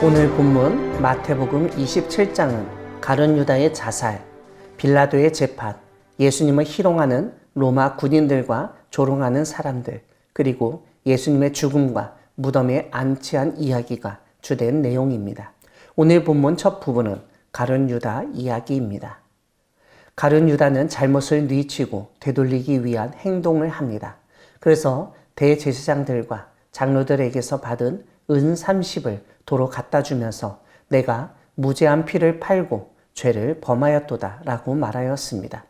오늘 본문 마태복음 27장은 가룟 유다의 자살, 빌라도의 재판, 예수님을 희롱하는 로마 군인들과 조롱하는 사람들, 그리고 예수님의 죽음과 무덤에 안치한 이야기가 주된 내용입니다. 오늘 본문 첫 부분은 가룟 유다 이야기입니다. 가룟 유다는 잘못을 뉘치고 되돌리기 위한 행동을 합니다. 그래서 대제사장들과 장로들에게서 받은 은 30을 도로 갖다 주면서 내가 무죄한 피를 팔고 죄를 범하였도다 라고 말하였습니다.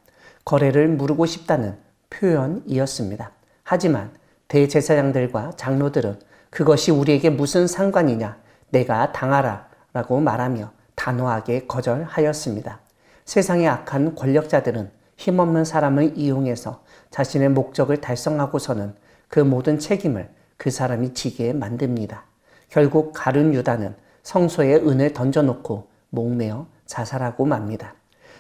거래를 무르고 싶다는 표현이었습니다. 하지만 대제사장들과 장로들은 그것이 우리에게 무슨 상관이냐, 내가 당하라 라고 말하며 단호하게 거절하였습니다. 세상의 악한 권력자들은 힘없는 사람을 이용해서 자신의 목적을 달성하고서는 그 모든 책임을 그 사람이 지게 만듭니다. 결국 가룟 유다는 성소에 은을 던져놓고 목매어 자살하고 맙니다.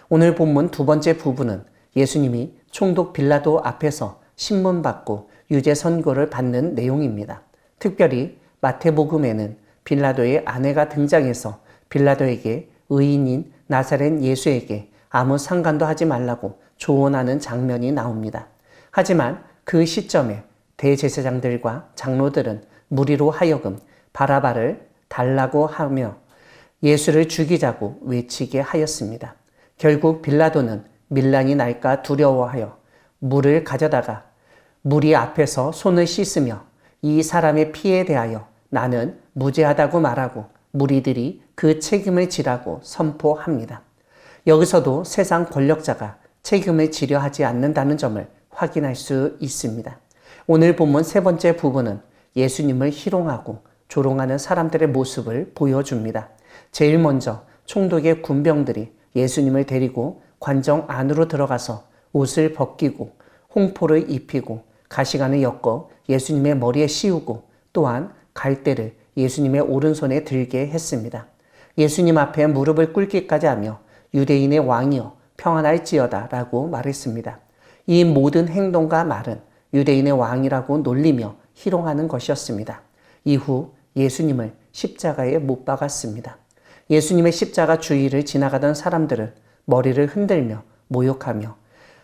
오늘 본문 두 번째 부분은 예수님이 총독 빌라도 앞에서 신문받고 유죄 선고를 받는 내용입니다. 특별히 마태복음에는 빌라도의 아내가 등장해서 빌라도에게 의인인 나사렛 예수에게 아무 상관도 하지 말라고 조언하는 장면이 나옵니다. 하지만 그 시점에 대제사장들과 장로들은 무리로 하여금 바라바를 달라고 하며 예수를 죽이자고 외치게 하였습니다. 결국 빌라도는 밀란이 날까 두려워하여 물을 가져다가 무리 앞에서 손을 씻으며 이 사람의 피에 대하여 나는 무죄하다고 말하고 무리들이 그 책임을 지라고 선포합니다. 여기서도 세상 권력자가 책임을 지려 하지 않는다는 점을 확인할 수 있습니다. 오늘 본문 세 번째 부분은 예수님을 희롱하고 조롱하는 사람들의 모습을 보여줍니다. 제일 먼저 총독의 군병들이 예수님을 데리고 관정 안으로 들어가서 옷을 벗기고 홍포를 입히고 가시관을 엮어 예수님의 머리에 씌우고 또한 갈대를 예수님의 오른손에 들게 했습니다. 예수님 앞에 무릎을 꿇기까지 하며 유대인의 왕이여 평안할지어다 라고 말했습니다. 이 모든 행동과 말은 유대인의 왕이라고 놀리며 희롱하는 것이었습니다. 이후 예수님을 십자가에 못 박았습니다. 예수님의 십자가 주위를 지나가던 사람들은 머리를 흔들며 모욕하며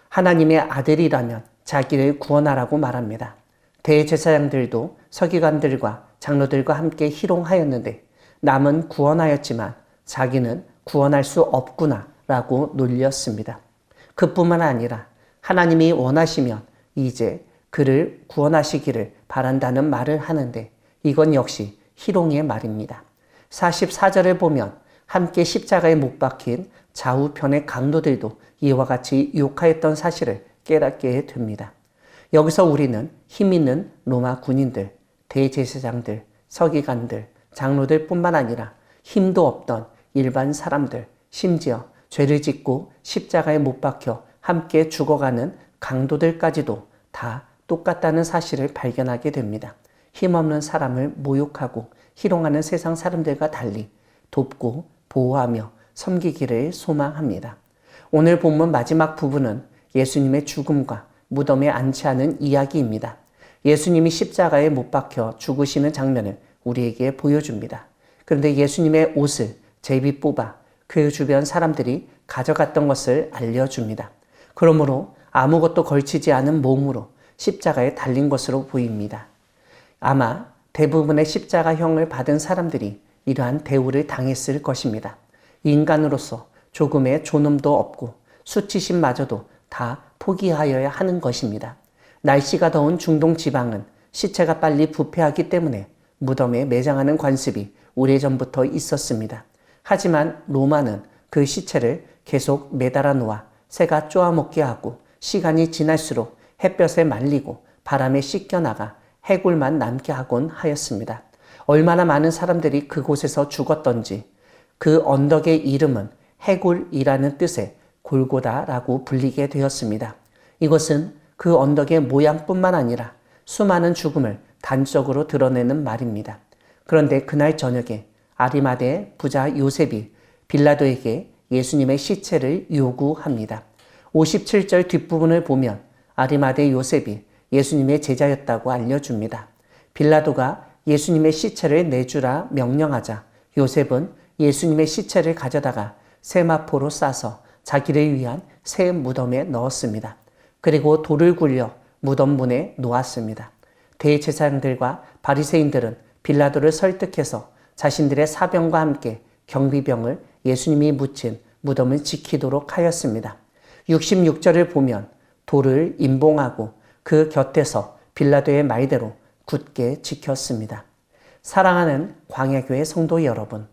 하나님의 아들이라면 자기를 구원하라고 말합니다. 대제사장들도 서기관들과 장로들과 함께 희롱하였는데 남은 구원하였지만 자기는 구원할 수 없구나 라고 놀렸습니다. 그뿐만 아니라 하나님이 원하시면 이제 그를 구원하시기를 바란다는 말을 하는데 이건 역시 희롱의 말입니다. 44절을 보면 함께 십자가에 못 박힌 좌우편의 강도들도 이와 같이 욕하였던 사실을 깨닫게 됩니다. 여기서 우리는 힘 있는 로마 군인들, 대제사장들, 서기관들, 장로들 뿐만 아니라 힘도 없던 일반 사람들, 심지어 죄를 짓고 십자가에 못 박혀 함께 죽어가는 강도들까지도 다 똑같다는 사실을 발견하게 됩니다. 힘없는 사람을 모욕하고 희롱하는 세상 사람들과 달리 돕고 보호하며 섬기기를 소망합니다. 오늘 본문 마지막 부분은 예수님의 죽음과 무덤에 안치하는 이야기입니다. 예수님이 십자가에 못 박혀 죽으시는 장면을 우리에게 보여줍니다. 그런데 예수님의 옷을 제비 뽑아 그 주변 사람들이 가져갔던 것을 알려줍니다. 그러므로 아무것도 걸치지 않은 몸으로 십자가에 달린 것으로 보입니다. 아마 대부분의 십자가형을 받은 사람들이 이러한 대우를 당했을 것입니다. 인간으로서 조금의 존엄도 없고 수치심마저도 다 포기하여야 하는 것입니다. 날씨가 더운 중동 지방은 시체가 빨리 부패하기 때문에 무덤에 매장하는 관습이 오래전부터 있었습니다. 하지만 로마는 그 시체를 계속 매달아 놓아 새가 쪼아먹게 하고 시간이 지날수록 햇볕에 말리고 바람에 씻겨나가 해골만 남게 하곤 하였습니다. 얼마나 많은 사람들이 그곳에서 죽었던지 그 언덕의 이름은 해골이라는 뜻의 골고다라고 불리게 되었습니다. 이것은 그 언덕의 모양뿐만 아니라 수많은 죽음을 단적으로 드러내는 말입니다. 그런데 그날 저녁에 아리마대 부자 요셉이 빌라도에게 예수님의 시체를 요구합니다. 57절 뒷부분을 보면 아리마대 요셉이 예수님의 제자였다고 알려줍니다. 빌라도가 예수님의 시체를 내주라 명령하자 요셉은 예수님의 시체를 가져다가 세마포로 싸서 자기를 위한 새 무덤에 넣었습니다. 그리고 돌을 굴려 무덤 문에 놓았습니다. 대제사장들과 바리새인들은 빌라도를 설득해서 자신들의 사병과 함께 경비병을 예수님이 묻힌 무덤을 지키도록 하였습니다. 66절을 보면 돌을 임봉하고 그 곁에서 빌라도의 말대로 굳게 지켰습니다. 사랑하는 광야교회 성도 여러분,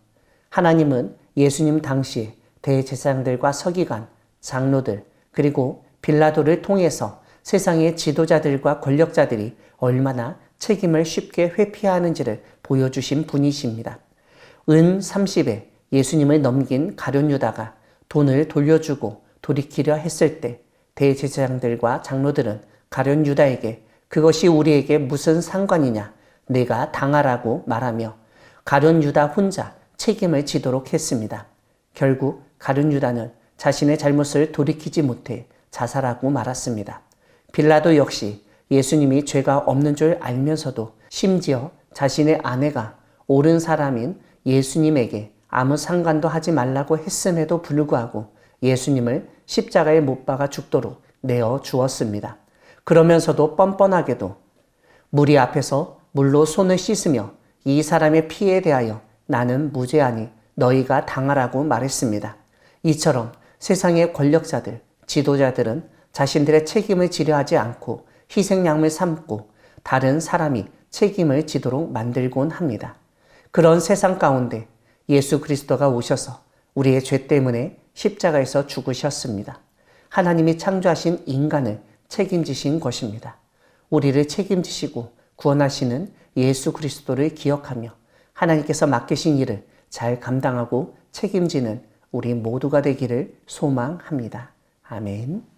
하나님은 예수님 당시 대제사장들과 서기관, 장로들, 그리고 빌라도를 통해서 세상의 지도자들과 권력자들이 얼마나 책임을 쉽게 회피하는지를 보여주신 분이십니다. 은 30에 예수님을 넘긴 가룟 유다가 돈을 돌려주고 돌이키려 했을 때 대제사장들과 장로들은 가룟 유다에게 그것이 우리에게 무슨 상관이냐, 내가 당하라고 말하며 가룟 유다 혼자 책임을 지도록 했습니다. 결국 가룟 유다는 자신의 잘못을 돌이키지 못해 자살하고 말았습니다. 빌라도 역시 예수님이 죄가 없는 줄 알면서도 심지어 자신의 아내가 옳은 사람인 예수님에게 아무 상관도 하지 말라고 했음에도 불구하고 예수님을 십자가에 못 박아 죽도록 내어 주었습니다. 그러면서도 뻔뻔하게도 무리 앞에서 물로 손을 씻으며 이 사람의 피에 대하여 나는 무죄하니 너희가 당하라고 말했습니다. 이처럼 세상의 권력자들, 지도자들은 자신들의 책임을 지려 하지 않고 희생양을 삼고 다른 사람이 책임을 지도록 만들곤 합니다. 그런 세상 가운데 예수 그리스도가 오셔서 우리의 죄 때문에 십자가에서 죽으셨습니다. 하나님이 창조하신 인간을 책임지신 것입니다. 우리를 책임지시고 구원하시는 예수 그리스도를 기억하며 하나님께서 맡기신 일을 잘 감당하고 책임지는 우리 모두가 되기를 소망합니다. 아멘.